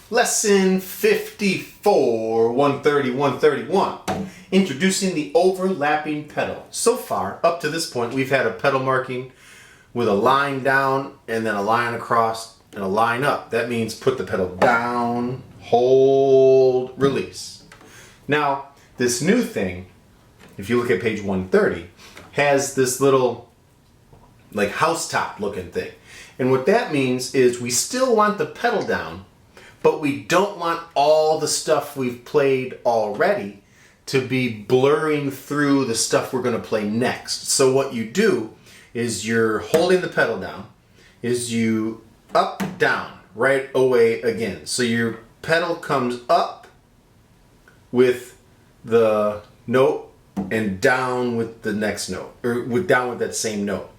Lesson 54, 130, 131. Introducing the overlapping pedal. So far, up to this point, we've had a pedal marking with a line down and then a line across and a line up. That means put the pedal down, hold, release. Now, this new thing, if you look at page 130, has this little like housetop looking thing. And what that means is we still want the pedal down, but we don't want all the stuff we've played already to be blurring through the stuff we're going to play next. So what you do is you're holding the pedal down, is you up, down, right away again. So your pedal comes up with the note and down with the next note, or down with that same note.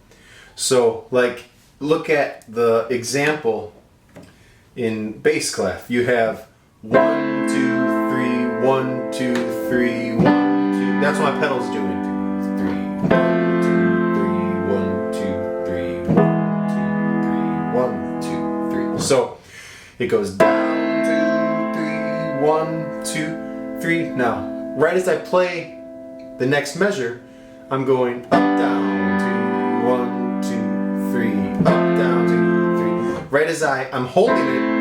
So like, look at the example in bass clef. You have 1, 2, 3, 1, 2, 3, 1, 2. That's what my pedal's doing. 3, 1, 2, 3, 1, 2, 3, 1, 2, 3, 1, 2, 3. So it goes down, 2, 3, 1, 2, 3. Now, right as I play the next measure, I'm going up, down, 2, 1, 2, 3, up, down, 2, 3. Right as I'm holding it,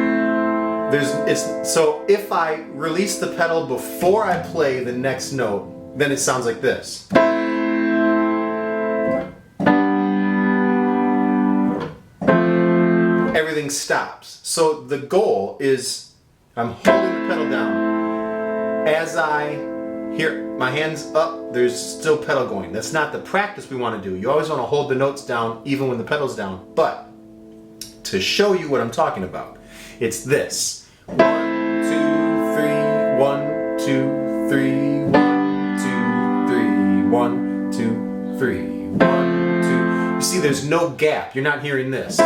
so if I release the pedal before I play the next note, then it sounds like this. Everything stops. So the goal is I'm holding the pedal down. As I hear my hands up, there's still pedal going. That's not the practice we want to do. You always want to hold the notes down even when the pedal's down. But to show you what I'm talking about, it's this. 1, 2, 3, 1, 2, 3, 1, 2, 3, 1, 2, 3, 1, 2. You see, there's no gap. You're not hearing this.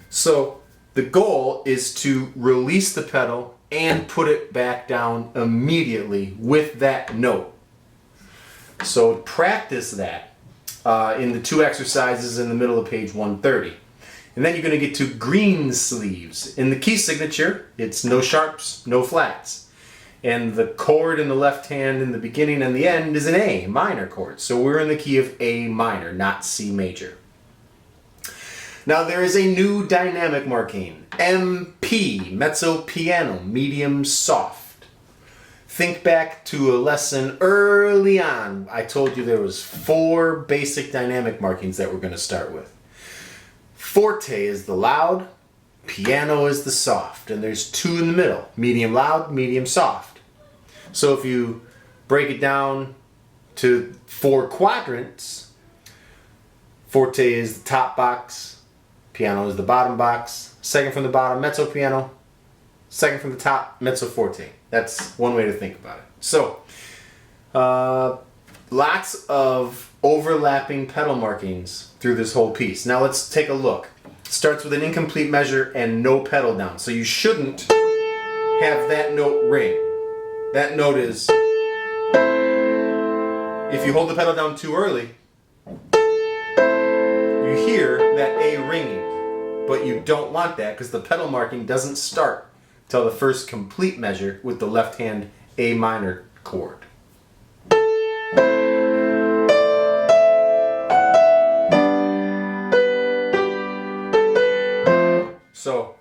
So the goal is to release the pedal and put it back down immediately with that note. So practice that in the two exercises in the middle of page 130. And then you're going to get to Greensleeves. In the key signature, it's no sharps, no flats. And the chord in the left hand in the beginning and the end is an A minor chord. So we're in the key of A minor, not C major. Now there is a new dynamic marking, MP, mezzo piano, medium soft. Think back to a lesson early on. I told you there was 4 basic dynamic markings that we're going to start with. Forte is the loud, piano is the soft, and there's 2 in the middle, medium loud, medium soft. So if you break it down to 4 quadrants, forte is the top box, piano is the bottom box, second from the bottom, mezzo piano, second from the top, mezzo forte. That's one way to think about it. So, lots of overlapping pedal markings through this whole piece. Now let's take a look. It starts with an incomplete measure and no pedal down. So you shouldn't have that note ring. That note is, if you hold the pedal down too early, you hear that A ringing. But you don't want that because the pedal marking doesn't start till the first complete measure with the left hand A minor chord. So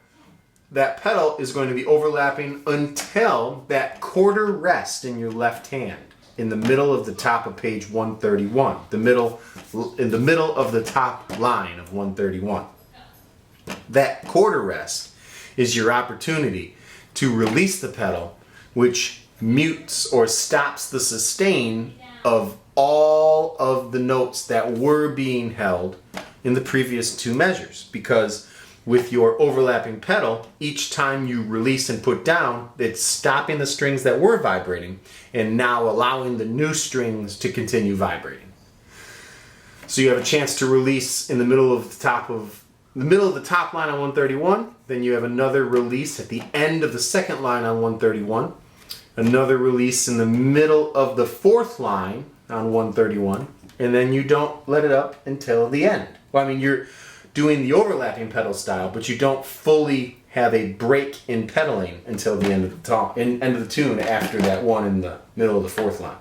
that pedal is going to be overlapping until that quarter rest in your left hand in the middle of the top of page 131, in the middle of the top line of 131. That quarter rest is your opportunity to release the pedal, which mutes or stops the sustain of all of the notes that were being held in the previous 2 measures. Because with your overlapping pedal, each time you release and put down, it's stopping the strings that were vibrating and now allowing the new strings to continue vibrating. So you have a chance to release in the middle of the top line on 131, then you have another release at the end of the second line on 131, another release in the middle of the 4th line on 131, and then you don't let it up until the end. Well, I mean, you're doing the overlapping pedal style, but you don't fully have a break in pedaling until the end of the tune after that one in the middle of the fourth line.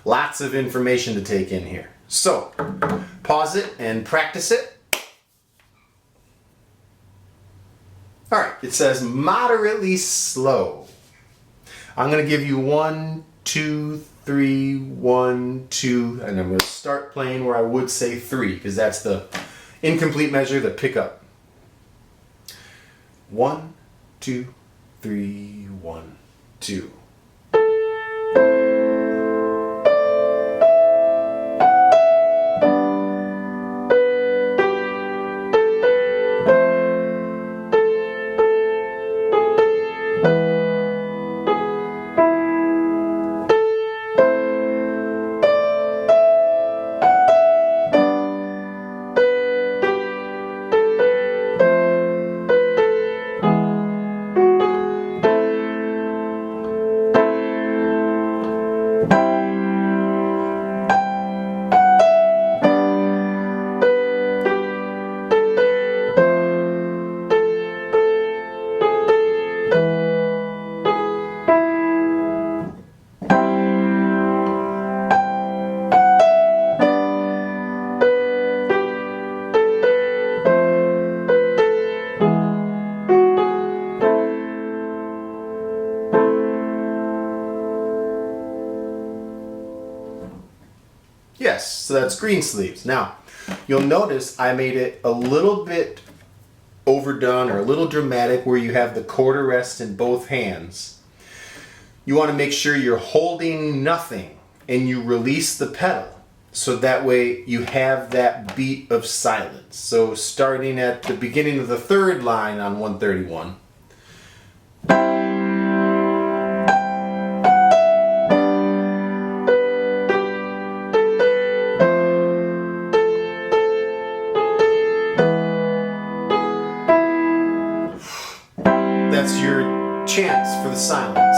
Lots of information to take in here. So, pause it and practice it. Alright, it says moderately slow. I'm going to give you 1, 2, 3, 1, 2, and I'm going to start playing where I would say 3, because that's the incomplete measure, the pickup. 1, 2, 3, 1, 2. Yes, so that's Greensleeves. Now, you'll notice I made it a little bit overdone or a little dramatic where you have the quarter rest in both hands. You want to make sure you're holding nothing and you release the pedal, so that way you have that beat of silence. So starting at the beginning of the third line on 131. That's your chance for the silence.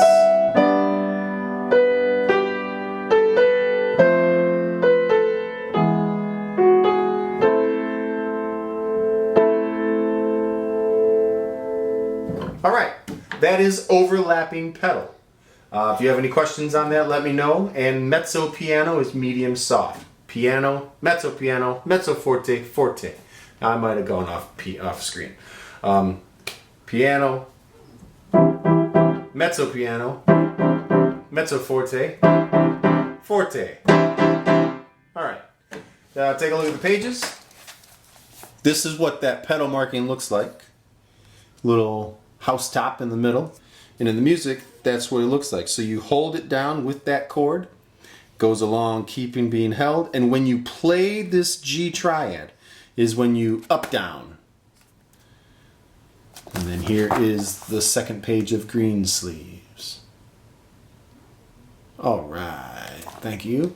Alright, that is overlapping pedal. If you have any questions on that, let me know. And mezzo piano is medium soft. Piano, mezzo forte, forte. I might have gone off screen. Piano, mezzo piano, mezzo forte, forte. Alright, take a look at the pages. This is what that pedal marking looks like. Little house top in the middle. And in the music, that's what it looks like. So you hold it down with that chord, goes along keeping being held, and when you play this G triad is when you up down. And then here is the second page of Greensleeves. All right, thank you.